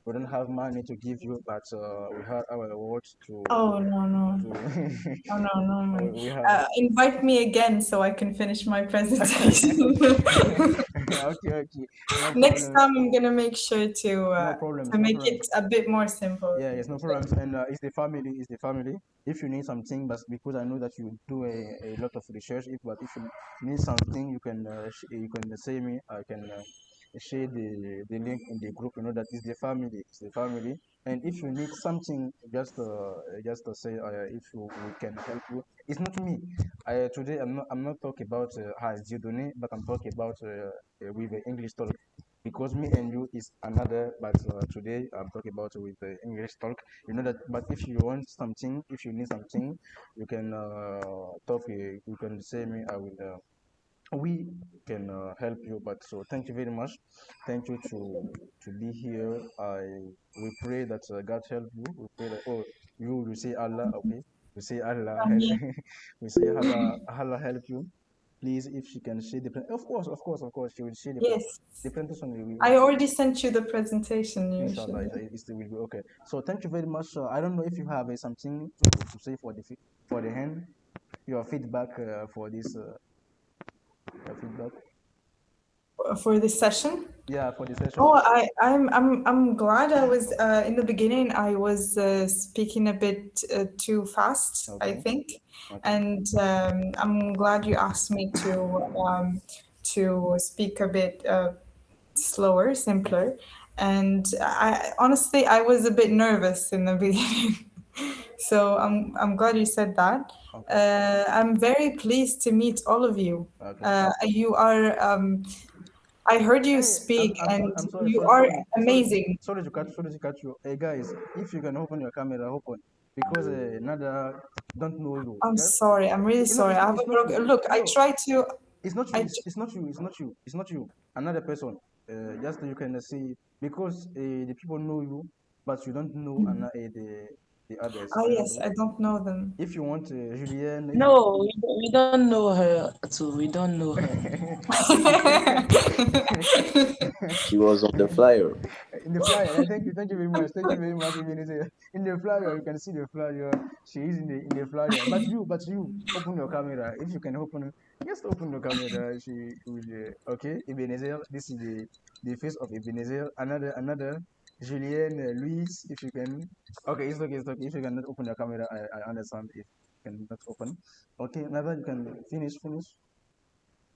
We don't have money to give you, but we have our awards Oh, no. to Oh, no. we have Invite me again so I can finish my presentation. okay, no Next problem, time, I'm gonna make sure no problems, to no make problems. it a bit more simple. Yeah, yes, no problems. And it's the family. If you need something, but because I know that you do a lot of research, if you need something, you can say me. I can share the link in the group. You know that is the family. It's the family. And if you need something, just say if we can help you. It's not me. Today I'm not talking about has Dieudonné, but I'm talking about with the English talk because me and you is another, but today I'm talking about with the English talk. You know that, but if you want something, if you need something, you can talk, you can say me, I will, we can help you. But so thank you very much. Thank you to be here. We pray that God help you. We pray that, oh, you say Allah, okay? We say Allah help, Yeah. we say Allah help you. Please, if she can share the of course, she will share Yes. the presentation. I already sent you the presentation, Inshallah, usually. it still will be okay. So thank you very much. I don't know if you have something to say for for the hand, your feedback for this your feedback. For this session. Yeah, for the session. Oh, I'm glad I was in the beginning. I was speaking a bit too fast, I Okay. think, Okay. and I'm glad you asked me to speak a bit slower, simpler. And I honestly I was a bit nervous in the beginning, so I'm glad you said that. Okay. I'm very pleased to meet all of you. Okay. You are. I heard you Hey, speak, and I'm sorry, you are sorry, amazing. sorry to cut you. Hey guys, if you can open your camera, open because Nada don't know you. I'm Yes, sorry. I'm really you know sorry. I have it's a not you. broken look. I No, try to. it's not you. I It's not you. It's not you. It's not you. Another person. Just you can see because the people know you, but you don't know the others. Ah, I don't yes, know. I don't know them. If you want Julien, if you No, we don't know her too. We don't know her. She was on the flyer. in the flyer, thank you very much. Thank you very much. Ebenezer. In the flyer, you can see the flyer. She is in the flyer. But you, open your camera. If you can open, just open your camera. She will. Okay, Ebenezer. This is the face of Ebenezer. Another Julien, Luis, if you can. Okay, it's okay, it's okay. If you cannot open your camera, I understand if you cannot open. Okay, Nada, you can finish.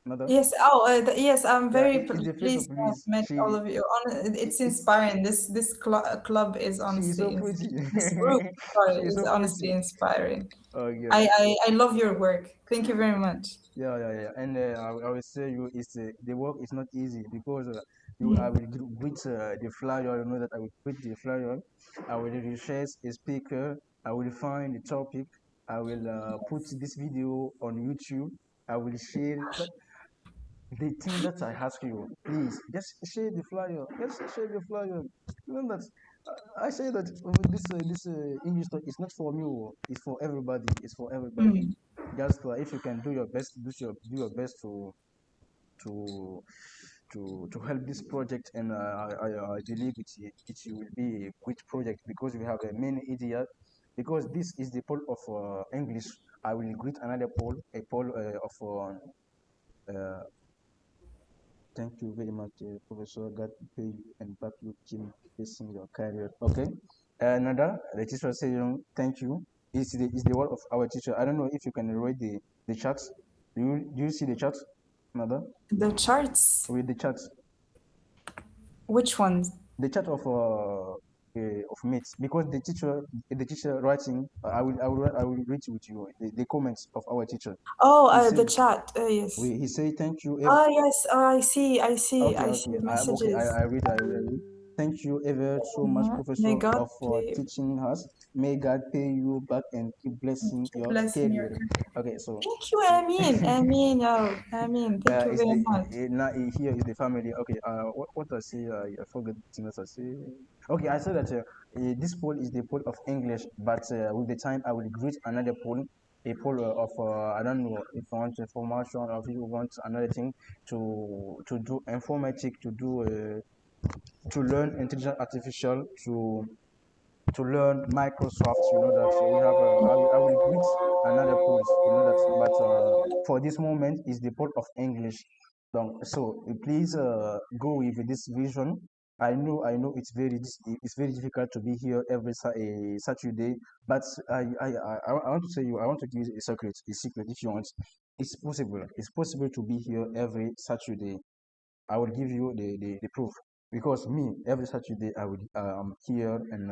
Nada. Yes. Oh, yes. I'm Yeah, very it's the face pleased of to have Luis. met all of you. It's It's inspiring. This club is she is so honestly pretty. this group. Sorry, She is is so honestly pretty. inspiring. Okay. I love your work. Thank you very much. Yeah. And I will say you is the work is not easy because I Mm. will greet the flyer. You know that I will greet the flyer. I will research a speaker. I will find the topic. I will put this video on YouTube. I will share. But the thing that I ask you, please, just share the flyer. Just share the flyer. You know that I say that this English talk is not for me. It's for everybody. It's for everybody. Mm. Just if you can do your best, do your best to to help this project, and I believe it will be a great project because we have a main idea. Because this is the poll of English. I will greet another poll, a poll of uh, thank you very much, Professor. God pay you and back you keep facing your career. Okay. Nada, the teacher said, thank you. Is the word of our teacher. I don't know if you can read the chat. Do you see the chat, Nada? The charts. Read the chat. Which ones? The chat of mates, because the teacher writing. I will read with you the comments of our teacher. Oh, He the said chat. Yes. he say thank you. Oh, yes. Oh, I see. I see. Okay, I see okay. the Okay. messages. I read. Thank you ever so much, May Professor, God of teaching us. May God pay you back and keep blessing keep your blessing your career. career. Okay, so Thank you, Amin. Amin. Oh, Amin. Thank you is very the much. now here is the family. Okay, what I say? I forget the thing that I say. Okay, I said that this poll is the poll of English, but with the time I will greet another poll, a poll of I don't know if you want information or if you want another thing to do informatic, to learn intelligent artificial, to learn Microsoft. You know that we have. I will greet another post. You know that, but for this moment is the poll of English. So please go with this vision. I know it's very difficult to be here every Saturday, but I want to say you. I want to give you a secret if you want. It's possible. It's possible to be here every Saturday. I will give you the proof because me every Saturday I will here, and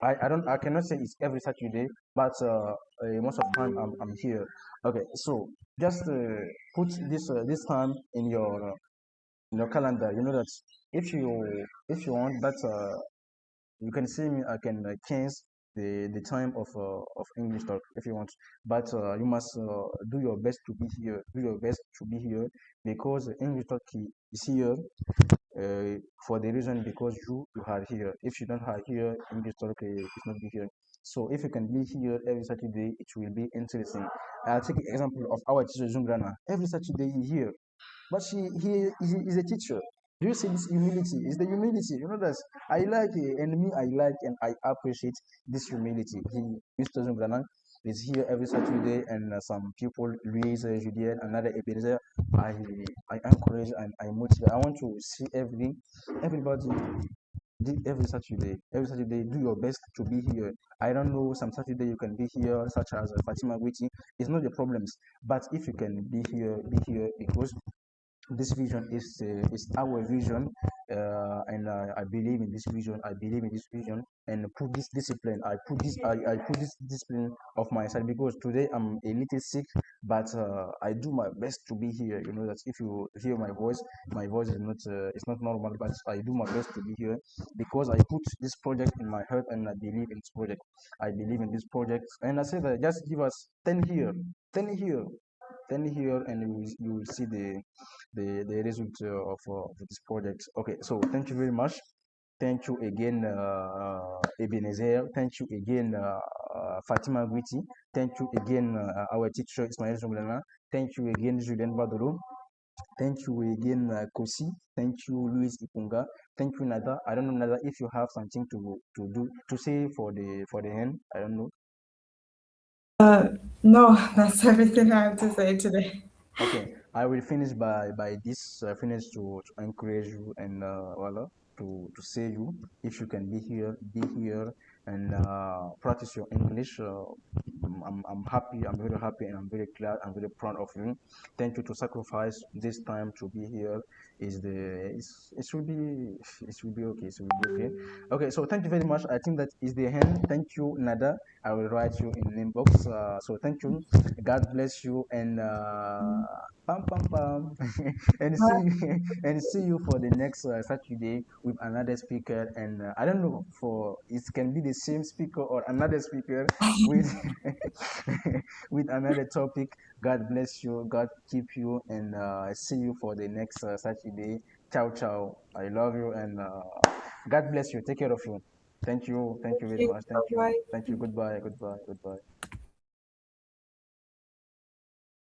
I cannot say it's every Saturday, but most of the time I'm here. Okay, so just put this time in your calendar. You know that if you want, but you can see me. I can change the time of English talk if you want, but you must do your best to be here. Do your best to be here because English talk is here for the reason because you are here. If you don't are here, English talk is not be here. So if you can be here every Saturday, it will be interesting. I'll take example of our teacher Zungrana. Every Saturday he here, but he is a teacher. Do you see this humility? It's the humility. You know that I like it, and me I like and I appreciate this humility. Mr. Zumbrana is here every Saturday, and some people, Louise, Julien, another Ebenezer. I I encourage and I motivate. I want to see everybody every Saturday. Every Saturday, do your best to be here. I don't know, some Saturday you can be here, such as Fatima Witi. It's not the problems, but if you can be here because this vision is our vision, and I believe in this vision. I believe in this vision, and put this discipline. I put this discipline of myself because today I'm a little sick, but I do my best to be here. You know that if you hear my voice is not normal, but I do my best to be here because I put this project in my heart and I believe in this project. I believe in this project, and I say that just give us 10 here, 10 here, and you will see the result of this project. Okay, so thank you very much. Thank you again, Ebenezer. Thank you again, Fatima Gwiti. Thank you again, our teacher Ismail Zumblana. Thank you again, Julien Badolo. Thank you again, Kosi. Thank you, Luis Ipunga. Thank you, Nada. I don't know, Nada, if you have something to say for the end. I don't know. No, that's everything I have to say today. Okay, I will finish by this. Finish to encourage you and voila. to see you. If you can be here and practice your English. I'm happy. I'm very happy, and I'm very glad. I'm very proud of you. Thank you to sacrifice this time to be here. It will be okay. It will be okay. Okay. So thank you very much. I think that is the end. Thank you, Nada. I will write you in the inbox. So thank you. God bless you, and pam pam pam, and see you for the next Saturday with another speaker. And I don't know, for it can be the same speaker or another speaker with with another topic. God bless you. God keep you, and see you for the next Saturday. Ciao ciao. I love you, and God bless you. Take care of you. Thank you. Thank you very much. Thank you. Bye. Thank you. Goodbye. Goodbye. Goodbye.